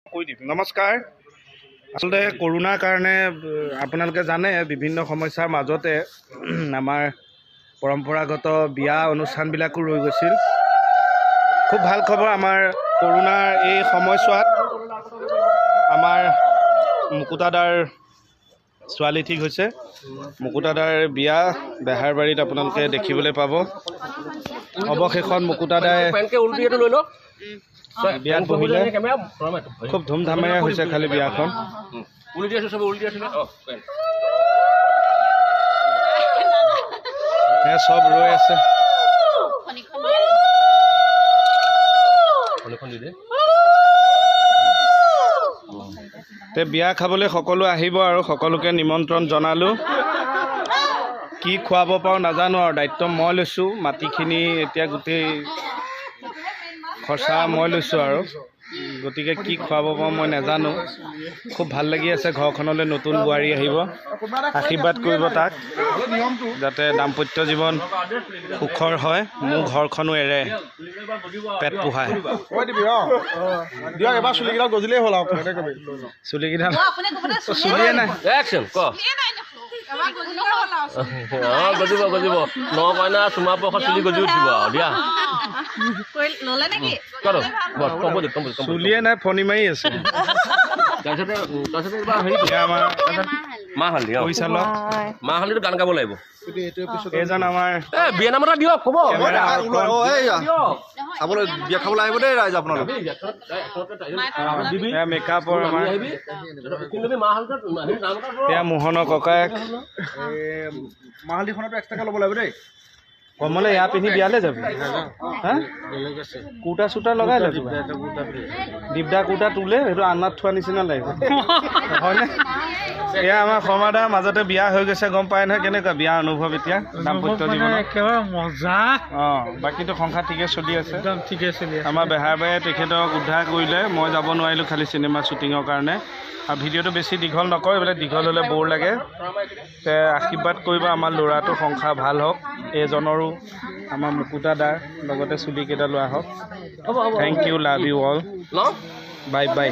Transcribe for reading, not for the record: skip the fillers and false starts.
নমস্কাৰ। আচলতে কৰোনাৰ কাৰণে আপোনালোকে জানে বিভিন্ন সমস্যাৰ মাজতে আমাৰ পৰম্পৰাগত বিয়া অনুষ্ঠানবিলাকো ৰৈ গৈছিল। খুব ভাল খবৰ, আমাৰ কৰোনাৰ এই সময়ছোৱাত আমাৰ মুকুতাদাৰ ছোৱালী ঠিক হৈছে। মুকুতাদাৰ বিয়া বেহাৰবাৰীত আপোনালোকে দেখিবলৈ পাব। অৱশেষত মুকুতাদাই বিয়াত বহিলে। খুব ধুমধামেৰে হৈছে খালি বিয়াখন। চব ৰৈ আছে। বিয়া খাবলৈ সকলো আহিব আৰু সকলোকে নিমন্ত্ৰণ জনালোঁ। কি খুৱাব পাৰোঁ নাজানো আৰু, দায়িত্ব মই লৈছোঁ। মাটিখিনি এতিয়া গোটেই খৰচা মই লৈছোঁ আৰু, গতিকে কি খুৱাব পাৰোঁ মই নাজানো। খুব ভাল লাগি আছে। ঘৰখনলৈ নতুন বোৱাৰী আহিব, আশীৰ্বাদ কৰিব তাক যাতে দাম্পত্য জীৱন সুখৰ হয়, মোৰ ঘৰখনো এৰে, পেট পোহায়। চুলিকেইডাল গজিলেই হ'ল আৰু, চুলিকেইডাল চুলিয়ে নাই। গজিব গজিব নকইনা চুমা পখত চুলি গজি উঠিব আৰু দিয়া। চুলিয়ে নাই, ফণি মাৰি আছে। মাহ হালধি মাহ হালধিটো গান গাব লাগিব। এইজন আমাৰ বিয়া নাম এটা দিয়ক ক'ব। চাবলৈ বিয়া খাবলৈ আহিব দেই ৰাইজ আপোনালোক। মেকআপৰ আমাৰ এয়া মোহনৰ ককায়েক। মাহ হালধিখনতো এক্সট্ৰাকৈ ল'ব লাগিব দেই। কমলে এয়া পিন্ধি বিয়ালৈ যাবি? হা, কুৰ্তা চুৰ্তা লগাই ল'বি। দীপদা কুৰ্তা তোলে, সেইটো আন্নাত থোৱা নিচিনা লাগিব, হয়নে? এয়া আমাৰ শৰ্মাদাৰ মাজতে বিয়া হৈ গৈছে, গম পায় নহয় কেনেকুৱা বিয়া অনুভৱ এতিয়া দাম্পত্য জীৱন? একেবাৰে মজা। বাকীটো সংসাৰ ঠিকে চলি আছে। একদম ঠিকে চলি আছে। আমাৰ বেহাৰবাৰীয়ে তেখেতক উদ্ধাৰ কৰিলে। মই যাব নোৱাৰিলোঁ খালি চিনেমা শ্বুটিঙৰ কাৰণে। আৰু ভিডিঅ'টো বেছি দীঘল নকৰোঁ, এইবিলাক দীঘল হ'লে বৰ লাগে। আশীৰ্বাদ কৰিব আমাৰ ল'ৰাটোৰ সংসাৰ ভাল হওক, এইজনৰো, আমাৰ মুকুতাদাৰ লগতে চুলিকেইটা লোৱা হওক। Thank you, love you all, bye by.